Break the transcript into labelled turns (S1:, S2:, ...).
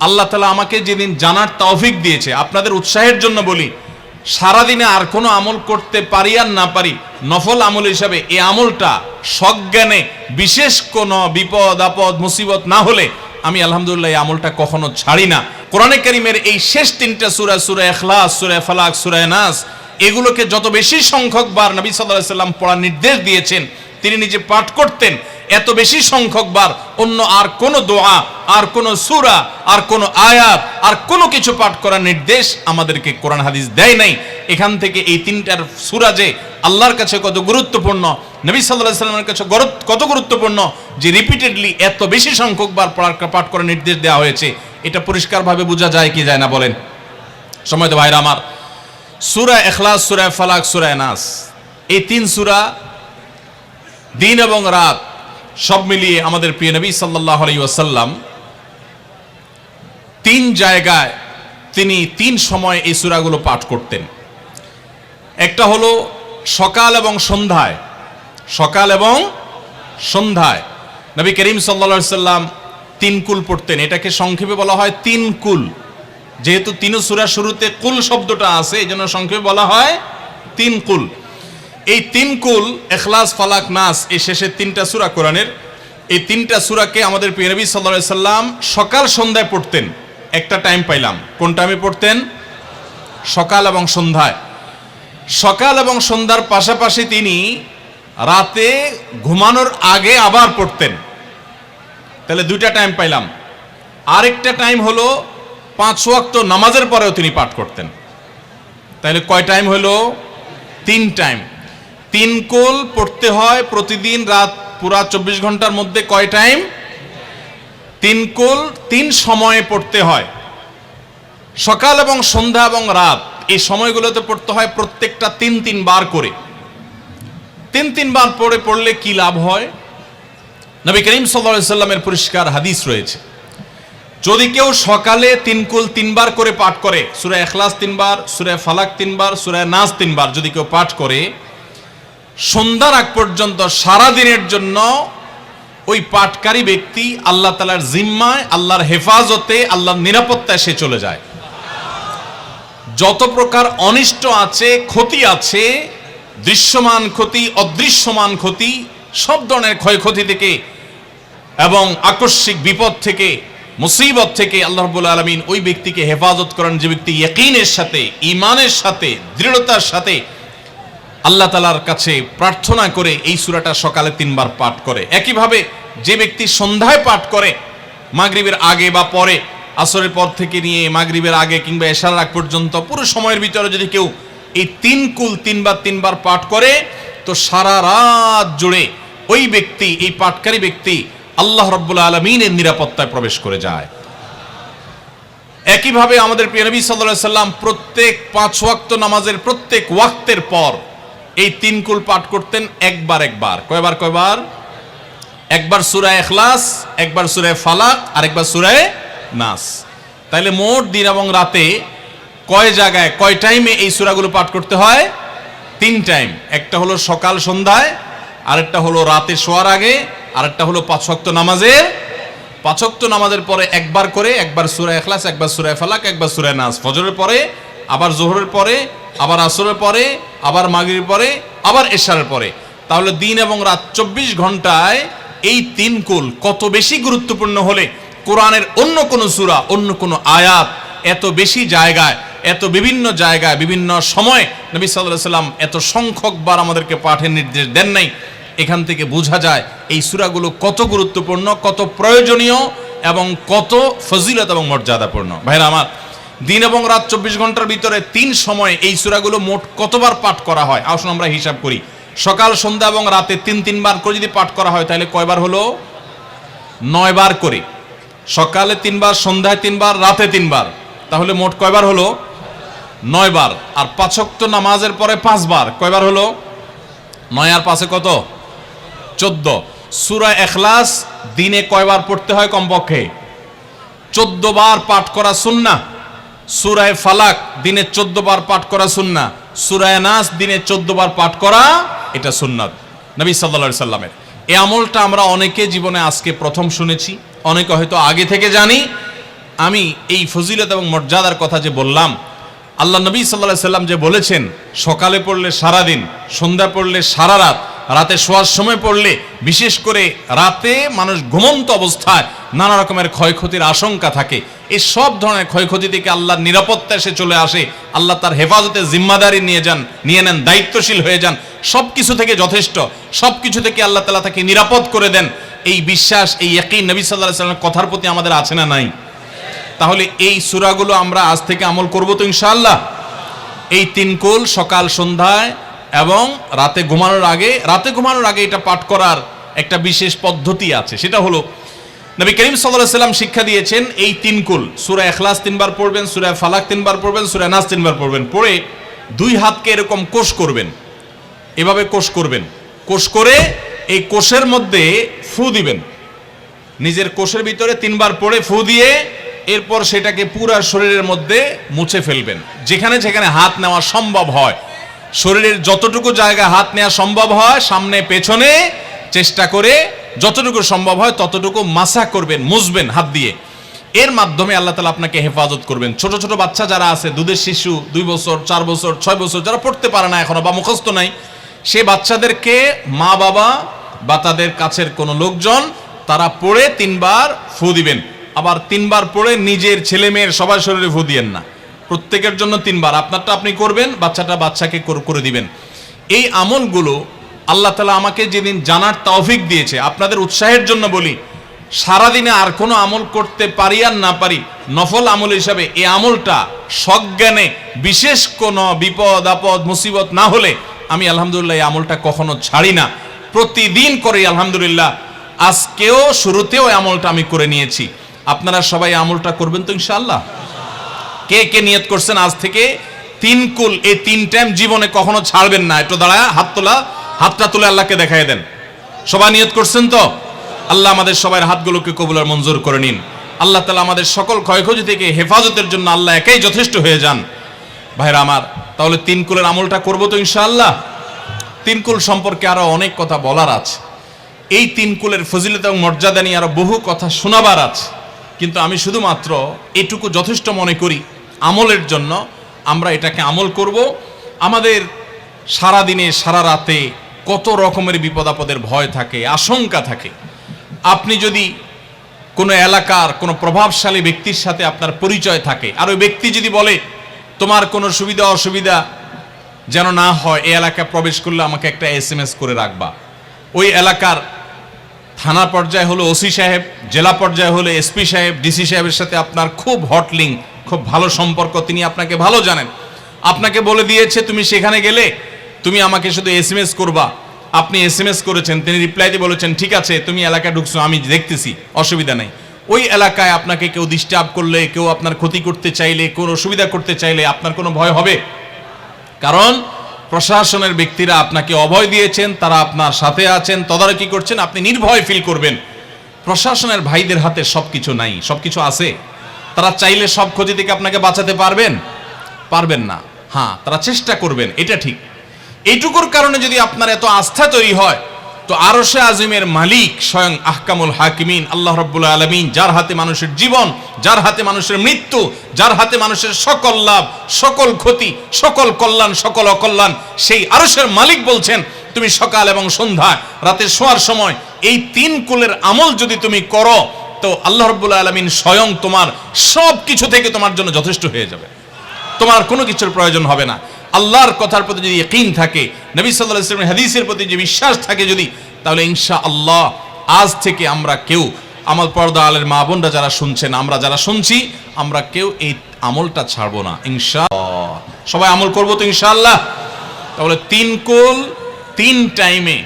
S1: আল্লাহ তাআলা আমাকে যেদিন জানার তৌফিক দিয়েছে, আপনাদের উৎসাহের জন্য বলি, সারাদিনে আর কোনো আমল করতে পারি আর না পারি, নফল আমল হিসাবে এই আমলটা সজ্ঞানে বিশেষ কোনো বিপদ আপদ মুসিবত না হলে আমি আলহামদুলিল্লাহ এই আমলটা কখনো ছাড়ি না। কোরআনে কারীমের এই শেষ তিনটা সূরা, সূরা ইখলাস, সূরা ফালাক, সূরা নাস, এগুলোকে যত বেশি সংখ্যক বার নবী সাল্লাল্লাহু আলাইহি ওয়াসাল্লাম পড়ার নির্দেশ দিয়েছেন, তিনি নিজে পাঠ করতেন, এত বেশি সংখ্যক বার অন্য আর কোনো দোয়া, আর কোনো সূরা, আর কোনো আয়াত, আর কোনো কিছু পাঠ করার নির্দেশ আমাদেরকে কোরআন হাদিস দেয় নাই। এখান থেকে এই তিনটার সূরা যে আল্লাহর কাছে কত গুরুত্বপূর্ণ, নবী সাল্লাল্লাহু আলাইহি ওয়াসাল্লামের কাছে কত গুরুত্বপূর্ণ, যে রিপিটেডলি এত বেশি সংখ্যক বার পাঠ করার নির্দেশ দেওয়া হয়েছে, এটা পরিষ্কারভাবে বোঝা যায় কি যায় না বলেন? সম্মানিত ভাইরা আমার, সূরা ইখলাস, সূরা ফালাক, সূরা নাস, এই তিন সূরা দিন এবং রাত সব মিলিয়ে আমাদের প্রিয় নবী সাল্লাল্লাহু আলাইহি ওয়াসাল্লাম তিন জায়গায় তিনি তিন সময় এই সূরাগুলো পাঠ করতেন। একটা হলো সকাল এবং সন্ধ্যায়, সকাল এবং সন্ধ্যায় নবী করিম সাল্লাল্লাহু আলাইহি ওয়াসাল্লাম তিন কুল পড়তেন। এটাকে সংক্ষেপে বলা হয় তিন কুল। যেহেতু তিন সূরার শুরুতে কুল শব্দটা আছে, এই জন্য সংক্ষেপে বলা হয় তিন কুল। এই তিন কুল ইখলাস, ফালাক, নাস, এই শেষের তিনটা সূরা কোরআনের, এই তিনটা সূরাকে আমাদের প্রিয় নবী সাল্লাল্লাহু আলাইহি ওয়াসাল্লাম সকাল সন্ধ্যায় পড়তেন। একটা টাইম পাইলাম, কোন টাইমে পড়তেন? সকাল এবং সন্ধ্যায়। সকাল এবং সন্ধ্যার পাশাপাশি তিনি রাতে ঘুমানোর আগে আবার পড়তেন। তাহলে দুইটা টাইম পাইলাম। আরেকটা টাইম হলো 5 ওয়াক্ত নামাজের পরেও তিনি পাঠ করতেন। তাহলে কয় টাইম হলো? 3 টাইম। 3 কুল পড়তে হয় প্রতিদিন, রাত পুরা 24 ঘন্টার মধ্যে কয় টাইম? 3 কুল 3 সময়ে পড়তে হয়। সকাল এবং সন্ধ্যা এবং রাত এই সময়গুলোতে পড়তে হয় প্রত্যেকটা 3 বার করে। 3 বার পড়লে কি লাভ হয়? নবী করিম সাল্লাল্লাহু আলাইহি ওয়াসাল্লামের পরিষ্কার হাদিস রয়েছে, যদি কেউ সকালে 3 কুল 3 বার করে পাঠ করে, সূরা ইখলাস 3 বার, সূরা ফালাক 3 বার, সূরা নাস 3 বার যদি কেউ পাঠ করে, সন্ধ্যার আগ পর্যন্ত সারা দিনের জন্য ওই পাঠকারী ব্যক্তি আল্লাহ তাআলার জিম্মায়, আল্লাহর হেফাজতে, আল্লাহর নিরাপত্তায় সে চলে যায়। যত প্রকার অনিষ্ট আছে, ক্ষতি আছে, দৃশ্যমান ক্ষতি, অদৃশ্যমান ক্ষতি, সব ধরনের ক্ষয়ক্ষতি থেকে এবং আকস্মিক বিপদ থেকে, মুসিবত থেকে আল্লাহ রাব্বুল আলামিন ওই ব্যক্তিকে হেফাজত করেন, যে ব্যক্তি ইয়াকিনের সাথে, ঈমানের সাথে, দৃঢ়তার সাথে আল্লাহ তাআলার কাছে প্রার্থনা করে এই সূরাটা সকালে 3 বার পাঠ করে। একইভাবে যে ব্যক্তি সন্ধ্যায় পাঠ করে, মাগরিবের আগে বা পরে, আসরের পর থেকে নিয়ে মাগরিবের আগে কিংবা এশার আগ পর্যন্ত পুরো সময়ের ভিতরে যদি কেউ এই 3 কুল 3 বার পাঠ করে, তো সারা রাত জুড়ে ওই ব্যক্তি, এই পাঠকারী ব্যক্তি আল্লাহ রাব্বুল আলামিনের নিরাপত্তায় প্রবেশ করে যায়। একইভাবে আমাদের প্রিয় নবী সাল্লাল্লাহু আলাইহি ওয়াসাল্লাম প্রত্যেক 5 ওয়াক্ত নামাজের প্রত্যেক ওয়াক্তের পর এই 3 কুল পাঠ করতেন একবার। কয়বার? একবার সূরা ইখলাস, একবার সূরা ফালাক, আর একবার সূরা নাস। তাইলে মোট দিন এবং রাতে কয় জায়গায়, কয় টাইমে এই সূরাগুলো পাঠ করতে হয়? 3 টাইম। একটা হলো সকাল সন্ধ্যায়, আরেকটা হলো রাতে শোয়ার আগে, আরেকটা হলো 5 ওয়াক্ত নামাজের, 5 ওয়াক্ত নামাজের পরে একবার করে, একবার সূরা ইখলাস, একবার সূরা ফালাক, একবার সূরা নাস। ফজরের পরে, আবার যোহরের পরে, আবার আসরের পরে, আবার মাগরিবের পরে, আবার এশারের পরে। তাহলে দিন এবং রাত 24 ঘন্টায় এই 3 কুল কত বেশি গুরুত্বপূর্ণ হলে কোরআনের অন্য কোনো সূরা, অন্য কোনো আয়াত এত বেশি জায়গায়, এত বিভিন্ন জায়গায়, বিভিন্ন সময় নবী সাল্লাল্লাহু আলাইহি ওয়াসাল্লাম এত সংখ্যক বার আমাদেরকে পাঠের নির্দেশ দেন নাই। এখান থেকে বোঝা যায় এই সূরাগুলো কত গুরুত্বপূর্ণ, কত প্রয়োজনীয় এবং কত ফজিলত এবং মর্যাদাপূর্ণ। ভাইরা আমার, দিন এবং রাত 24 ঘন্টার ভিতরে 3 সময় এই সূরাগুলো মোট কতবার পাঠ করা হয়? আসুন আমরা হিসাব করি। সকাল, সন্ধ্যা এবং রাতে 3 বার করে যদি পাঠ করা হয়, তাহলে কয়বার হলো? 9 বার করে। সকালে 3 বার, সন্ধ্যায় 3 বার, রাতে 3 বার, তাহলে মোট কয়বার হলো? 9 বার। আর 5 ওয়াক্ত নামাজের পরে 5 বার, কয়বার হলো? 9 আর 5 কত? 14। সূরা ইখলাস দিনে কয়বার পড়তে হয়? কমপক্ষে 14 বার পাঠ করা সুন্নাহ। সূরা ফালাক দিনে 14 বার পাঠ করা সুন্নাহ। সূরা নাস দিনে 14 বার পাঠ করা, এটা সুন্নাত নবী সাল্লাল্লাহু আলাইহি সাল্লামের। এই আমলটা আমরা অনেকে জীবনে আজকে প্রথম শুনেছি, অনেকে হয়তো আগে থেকে জানি, আমি এই ফজিলত এবং মর্যাদার কথা যে বললাম, আল্লাহ নবী সাল্লাল্লাহু আলাইহি সাল্লাম যে বলেছেন সকালে পড়লে সারা দিন, সন্ধ্যা পড়লে সারা রাত, রাতে শোয়ার সময় পড়লে, বিশেষ করে রাতে মানুষ ঘুমন্ত অবস্থায় নানা রকমের ক্ষয়ক্ষতির আশঙ্কা থাকে, এই সব ধরনের ক্ষয়ক্ষতি থেকে আল্লাহর নিরাপত্তা এসে চলে আসে, আল্লাহ তার হেফাজতের জিম্মাদারি নিয়ে নেন, দায়িত্বশীল হয়ে যান, সব কিছু থেকে যথেষ্ট, সব কিছু থেকে আল্লাহ তাআলা তাকে নিরাপদ করে দেন। এই বিশ্বাস, এই ইয়াকিন নবী সাল্লাল্লাহু আলাইহি সাল্লামের কথার প্রতি আমাদের আছে না নাই? তাহলে এই সূরাগুলো আমরা আজ থেকে আমল করব তো ইনশাআল্লাহ। এই তিন কুল সকাল সন্ধ্যায় এবং রাতে ঘুমানোর আগে এটা পাঠ করার একটা বিশেষ পদ্ধতি আছে। সেটা হলো নবী করিম সাল্লাল্লাহু আলাইহি সাল্লাম শিক্ষা দিয়েছেন, এই তিন কুল সূরা ইখলাস 3 বার পড়বেন, সূরা ফালাক 3 বার পড়বেন, সূরা নাস 3 বার পড়বেন, পড়ে দুই হাতকে এরকম কোষ করবেন, এভাবে কোষ করবেন, কোষ করে এই কোষের মধ্যে ফু দিবেন, নিজের কোষের ভিতরে 3 বার পড়ে ফু দিয়ে এরপর সেটাকে পুরো শরীরের মধ্যে মুছে ফেলবেন। যেখানে যেখানে হাত নেওয়া সম্ভব হয়, শরীরের যতটুকু জায়গা হাত নেওয়া সম্ভব হয়, সামনে পেছনে চেষ্টা করে যতটুকু সম্ভব হয় ততটুকু মাসা করবেন, মুছবেন হাত দিয়ে। এর মাধ্যমে আল্লাহ তাআলা আপনাকে হেফাজত করবেন। ছোট ছোট বাচ্চা যারা আছে, দুধের শিশু, 2 বছর 4 বছর 6 বছর, যারা পড়তে পারে না এখনো বা মুখস্থ নাই, সে বাচ্চাদেরকে মা বাবা বা তাদের কাছের কোনো লোকজন তারা পড়ে 3 বার ফু দিবেন। আবার 3 বার পড়ে নিজের ছেলে মেয়ের সবার শরীরে ফু দিয়েন না, প্রত্যেকের জন্য 3 বার, আপনারটা আপনি করবেন, বাচ্চাকে করে দিবেন। এই আমলগুলো আল্লাহ তাআলা আমাকে যেদিন জানার তৌফিক দিয়েছে, আপনাদের উৎসাহের জন্য বলি, সারাদিনে আর কোনো আমল করতে পারি আর না পারি, নফল আমল হিসাবে এই আমলটা সজ্ঞানে, বিশেষ কোনো বিপদ আপদ মুসিবত না হলে আমি আলহামদুলিল্লাহ এই আমলটা কখনো ছাড়ি না, প্রতিদিন করি আলহামদুলিল্লাহ। আজকেও শুরুতেও এই আমলটা আমি করে নিয়েছি। আপনারা সবাই আমলটা করবেন তো ইনশাআল্লাহ? কে কে নিয়ত করছেন আজ থেকে 3 কুল এই 3 টাইম জীবনে কখনো ছাড়বেন না? একটু দাঁড়ায় হাতটা তুলে আল্লাহকে দেখায় দেন। সবাই নিয়ত করছেন তো? আল্লাহ আমাদের সবার হাতগুলোকে কবুল আর মঞ্জুর করে নিন। আল্লাহ তাআলা আমাদের সকল ক্ষয়ক্ষতি থেকে হেফাজতের জন্য আল্লাহ একাই যথেষ্ট হয়ে যান। ভাইরা আমার, তাহলে 3 কুলের আমলটা করবো তো ইনশাআল্লাহ? 3 কুল সম্পর্কে আরো অনেক কথা বলার আছে, এই 3 কুলের ফজিলত এবং মর্যাদা নিয়ে আরো বহু কথা শোনাবার আছে, কিন্তু আমি শুধুমাত্র এটুকু যথেষ্ট মনে করি আমলের জন্য। আমরা এটাকে আমল করব। আমাদের সারা দিনে সারা রাতে কত রকমের বিপদ আপদের ভয় থাকে, আশঙ্কা থাকে। আপনি যদি কোনো এলাকার কোনো প্রভাবশালী ব্যক্তির সাথে আপনার পরিচয় থাকে, আর ওই ব্যক্তি যদি বলে তোমার কোনো সুবিধা অসুবিধা যেন না হয়, এই এলাকায় প্রবেশ করলে আমাকে একটা SMS করে রাখবা। ওই এলাকার থানা পর্যায়ে হলো ওসি সাহেব, জেলা পর্যায়ে হলো SP সাহেব, DC সাহেবের সাথে আপনার খুব হট লিঙ্ক, খুব ভালো সম্পর্ক, তিনি আপনাকে ভালো জানেন, আপনাকে বলে দিয়েছে তুমি সেখানে গেলে তুমি আমাকে শুধু SMS করবা। আপনি SMS করেছেন, তিনি রিপ্লাই দিয়ে বলেছেন ঠিক আছে তুমি এলাকায় ঢুকছো, আমি দেখতেছি, অসুবিধা নেই। ওই এলাকায় আপনাকে কেউ ডিস্টার্ব করলে, কেউ আপনার ক্ষতি করতে চাইলে, কোনো অসুবিধা করতে চাইলে আপনার কোনো ভয় হবে? কারণ প্রশাসনের ব্যক্তিরা আপনাকে অভয় দিয়েছেন, তারা আপনার সাথে আছেন, তদারকি করছেন, আপনি নির্ভয় ফিল করবেন। প্রশাসনের ভাইদের হাতে সবকিছু নাই, সবকিছু আছে। তারা চাইলে সব ক্ষতি থেকে আপনাকে বাঁচাতে পারবেন না। হ্যাঁ, তারা চেষ্টা করবেন, এটা ঠিক। এইটুকুর কারণে যদি আপনার এত আস্থা তৈরি হয়, তো আরশে আজিমের মালিক স্বয়ং আহকামুল হাকিমিন আল্লাহ রাব্বুল আলামিন, যার হাতে মানুষের জীবন, যার হাতে মানুষের মৃত্যু, যার হাতে মানুষের সকল লাভ, সকল ক্ষতি, সকল কল্যাণ, সকল অকল্যাণ, সেই আরশের মালিক বলছেন তুমি সকাল এবং সন্ধ্যায়, রাতে শোয়ার সময় এই 3 কুলের আমল যদি তুমি করো, তো আল্লাহ রাব্বুল আলামিন স্বয়ং তোমার সব কিছু থেকে তোমার জন্য যথেষ্ট হয়ে যাবে। তোমার কোনো কিছুর প্রয়োজন হবে না। আল্লাহর কথার প্রতি যদি ইয়াকিন থাকে, নবী সাল্লাল্লাহু আলাইহি ওয়াসাল্লামের হাদিসের প্রতি যে বিশ্বাস থাকে যদি, তাহলে ইনশাআল্লাহ আজ থেকে আমরা কেউ, আমার পর্দা আলের মা বোনরা যারা শুনছেন, আমরা যারা শুনছি, আমরা কেউ এই আমলটা ছাড়বো না ইনশাআল্লাহ। সবাই আমল করবো তো ইনশাআল্লাহ? তাহলে 3 কুল 3 টাইমে